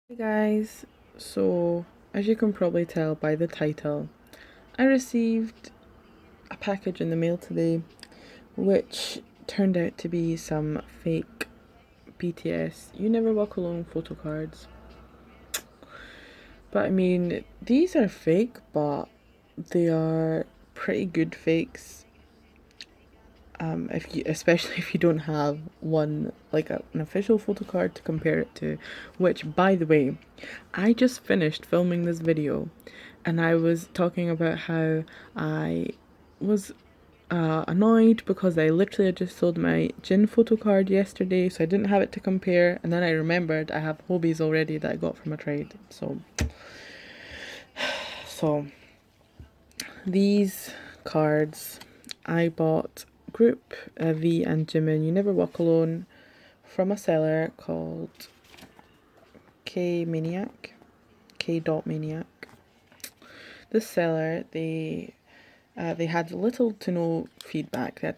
Hey guys, so as you can probably tell by the title, I received a package in the mail today which turned out to be some fake BTS You Never Walk Alone photo cards. But I mean, these are fake, but they are pretty good fakes. If you, especially if you don't have one like an official photo card to compare it to, which by the way, I just finished filming this video and I was talking about how I was annoyed because I literally had just sold my Jin photo card yesterday, so I didn't have it to compare, and then I remembered I have Hobies already that I got from a trade. So these cards I bought Group V and Jimin You Never Walk Alone from a seller called K Maniac. K Dot Maniac. This seller, they had little to no feedback. They had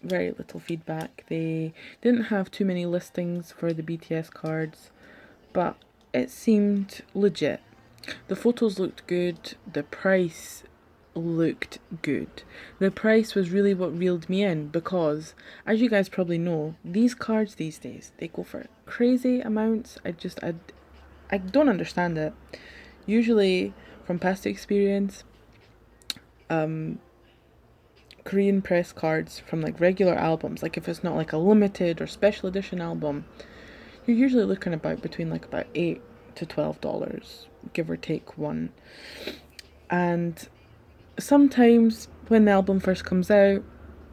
very little feedback. They didn't have too many listings for the BTS cards, but it seemed legit. The photos looked good. The price looked good. The price was really what reeled me in because, as you guys probably know, these cards these days, they go for crazy amounts. I don't understand it. Usually, from past experience, um, Korean press cards from like regular albums, like if it's not like a limited or special edition album, you're usually looking about between like about $8 to $12, give or take one. And sometimes when the album first comes out,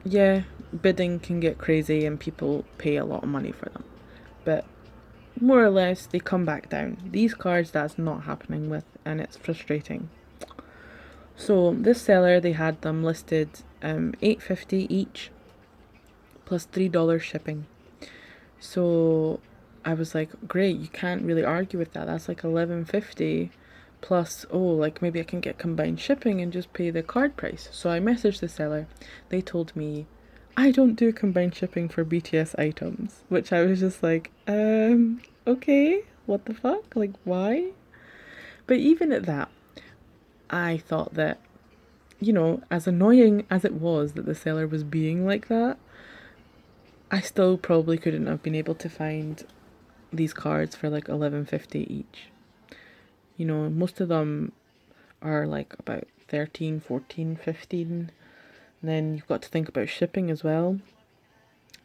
yeah, bidding can get crazy and people pay a lot of money for them. But more or less, they come back down. These cards, that's not happening with, and it's frustrating. So this seller, they had them listed $8.50 each plus $3 shipping. So I was like, great, you can't really argue with that. That's like $11.50 plus, oh, like maybe I can get combined shipping and just pay the card price. So I messaged the seller. They told me I don't do combined shipping for BTS items, which I was just like, okay, what the fuck? Like, why? But even at that, I thought that, as annoying as it was that the seller was being like that, I still probably couldn't have been able to find these cards for like 11.50 each. Most of them are like about 13, 14, 15. And then you've got to think about shipping as well.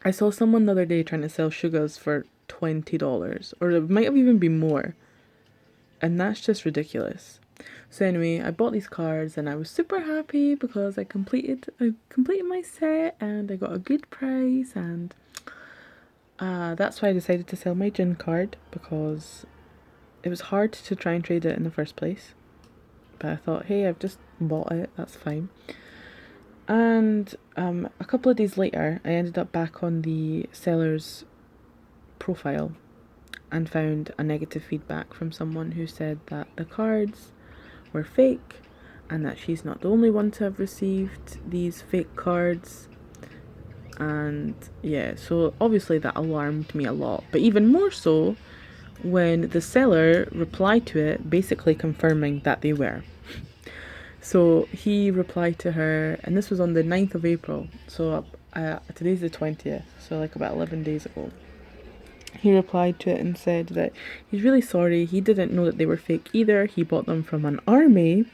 I saw someone the other day trying to sell Sugas for $20, or it might have even been more. And that's just ridiculous. So anyway, I bought these cards and I was super happy because I completed my set and I got a good price, and that's why I decided to sell my Jin card, because it was hard to try and trade it in the first place. But I thought, hey, I've just bought it, that's fine. And a couple of days later, I ended up back on the seller's profile and found a negative feedback from someone who said that the cards were fake and that she's not the only one to have received these fake cards. And yeah, so obviously that alarmed me a lot, but even more so when the seller replied to it, basically confirming that they were. So he replied to her, and this was on the 9th of April, so today's the 20th, so like about 11 days ago. He replied to it and said that he's really sorry, he didn't know that they were fake either, he bought them from an army.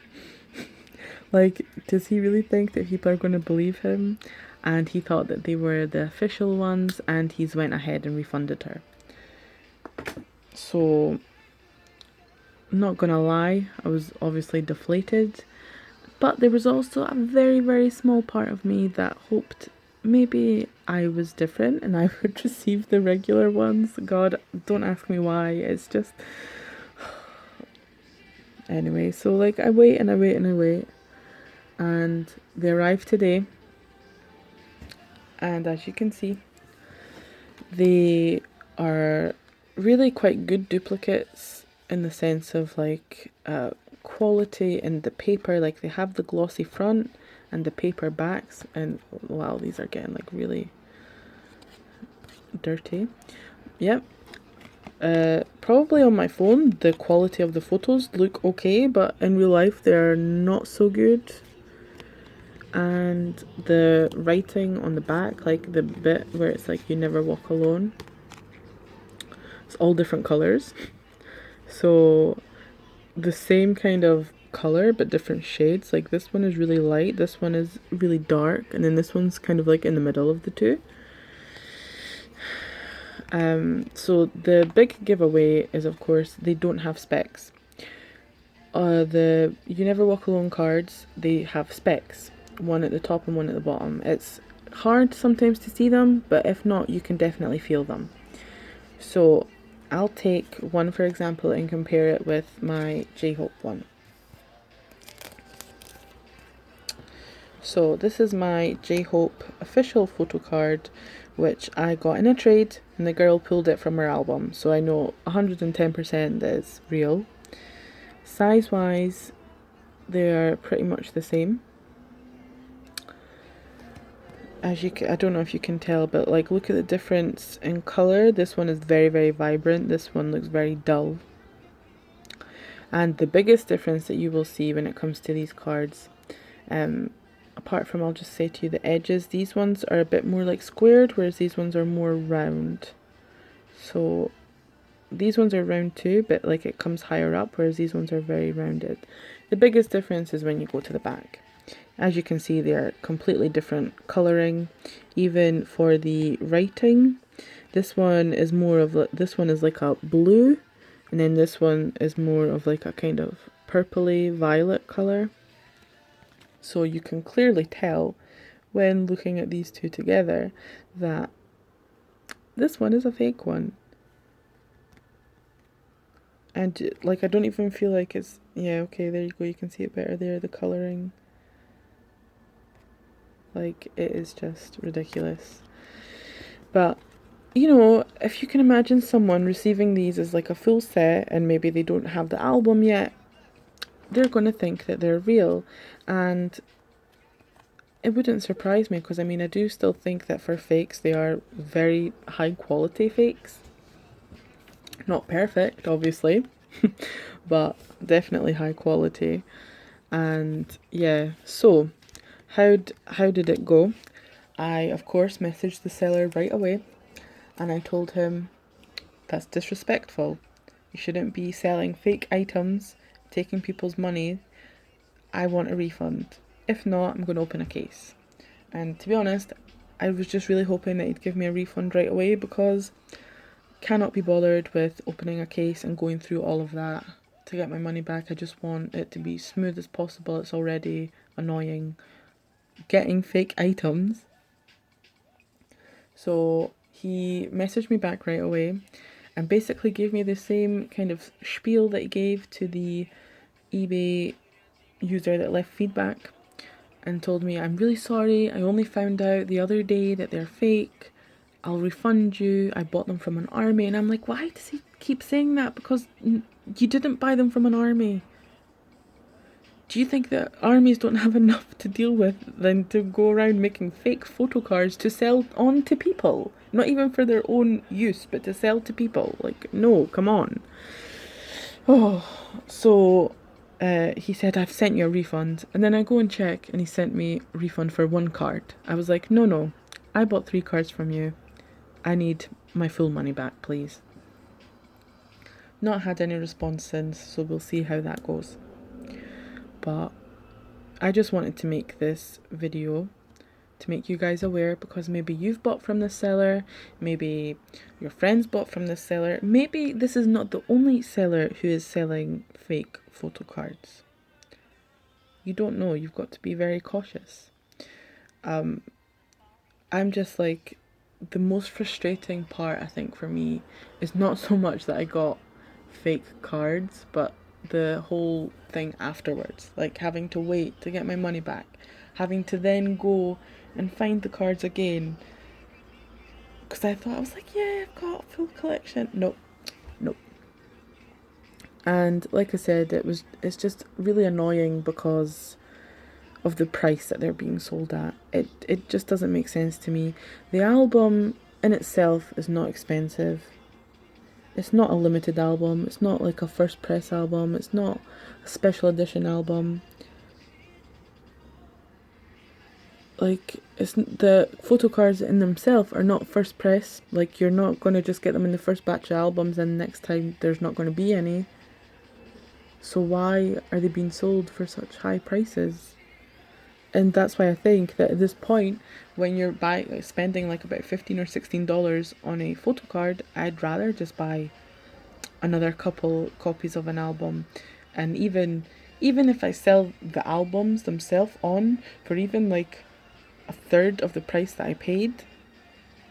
Like, does he really think that people are going to believe him? And he thought that they were the official ones, and he's went ahead and refunded her. So, not gonna lie, I was obviously deflated. But there was also a very, very small part of me that hoped maybe I was different and I would receive the regular ones. God, don't ask me why. It's just. Anyway, so like I wait and I wait and I wait. And they arrived today. And as you can see, they are really quite good duplicates in the sense of like quality and the paper. Like they have the glossy front and the paper backs, and wow, these are getting like really dirty. Yep, Probably on my phone, the quality of the photos look okay, but in real life they're not so good. And the writing on the back, like the bit where it's like you never walk alone, it's all different colors. So the same kind of color but different shades. Like this one is really light, this one is really dark, and then this one's kind of like in the middle of the two. So the big giveaway is, of course, they don't have specs. The You Never Walk Alone cards, they have specs, one at the top and one at the bottom. It's hard sometimes to see them, but if not, you can definitely feel them. So I'll take one for example and compare it with my J-Hope one. So this is my J-Hope official photo card, which I got in a trade, and the girl pulled it from her album, so I know 110% that it's real. Size wise, they are pretty much the same. I don't know if you can tell, but like look at the difference in color. This one is very, very vibrant. This one looks very dull. And the biggest difference that you will see when it comes to these cards, apart from, I'll just say to you, the edges, these ones are a bit more like squared, whereas these ones are more round. So these ones are round too, but like it comes higher up, whereas these ones are very rounded. The biggest difference is when you go to the back. As you can see, they are completely different colouring. Even for the writing, this one is like a blue, and then this one is more of like a kind of purpley violet colour. So you can clearly tell when looking at these two together that this one is a fake one. And like I don't even feel like it's, yeah, okay, there you go, you can see it better there, the colouring. Like it is just ridiculous. But you know, if you can imagine someone receiving these as like a full set and maybe they don't have the album yet, they're going to think that they're real. And it wouldn't surprise me, because I mean, I do still think that for fakes, they are very high quality fakes. Not perfect, obviously, but definitely high quality. And yeah, so how did it go? I, of course, messaged the seller right away, and I told him, that's disrespectful. You shouldn't be selling fake items, taking people's money. I want a refund. If not, I'm going to open a case. And to be honest, I was just really hoping that he'd give me a refund right away, because I cannot be bothered with opening a case and going through all of that to get my money back. I just want it to be smooth as possible. It's already annoying getting fake items. So he messaged me back right away and basically gave me the same kind of spiel that he gave to the eBay user that left feedback, and told me, I'm really sorry, I only found out the other day that they're fake. I'll refund you. I bought them from an army. And I'm like, why does he keep saying that? Because you didn't buy them from an army. Do you think that armies don't have enough to deal with than to go around making fake photo cards to sell on to people? Not even for their own use, but to sell to people. Like, no, come on. Oh, so he said, I've sent you a refund. And then I go and check, and he sent me a refund for one card. I was like, no, I bought 3 cards from you. I need my full money back, please. Not had any response since, so we'll see how that goes. But I just wanted to make this video to make you guys aware, because maybe you've bought from the seller, maybe your friends bought from the seller, maybe this is not the only seller who is selling fake photo cards. You don't know, you've got to be very cautious. I'm just like, the most frustrating part I think for me is not so much that I got fake cards, but the whole thing afterwards, like having to wait to get my money back, having to then go and find the cards again, because I thought, I was like, yeah, I've got a full collection. Nope. And like I said, it's just really annoying because of the price that they're being sold at. It just doesn't make sense to me. The album in itself is not expensive. It's not a limited album. It's not like a first press album. It's not a special edition album. Like, it's the photo cards in themselves are not first press. Like, you're not going to just get them in the first batch of albums and next time there's not going to be any. So why are they being sold for such high prices? And that's why I think that at this point, when you're spending like about $15 or $16 on a photo card, I'd rather just buy another couple copies of an album. And even if I sell the albums themselves on for even like a third of the price that I paid,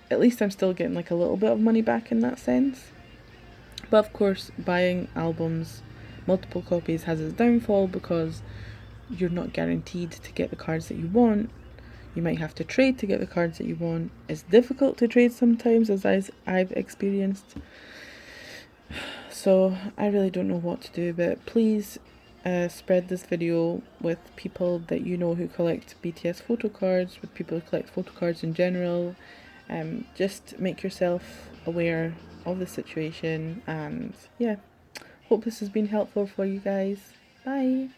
at least I'm still getting like a little bit of money back in that sense. But of course, buying albums, multiple copies, has its downfall because you're not guaranteed to get the cards that you want. You might have to trade to get the cards that you want. It's difficult to trade sometimes, as I've experienced. So I really don't know what to do, but please spread this video with people that you know who collect BTS photo cards, with people who collect photo cards in general. Just make yourself aware of the situation, and yeah, hope this has been helpful for you guys. Bye.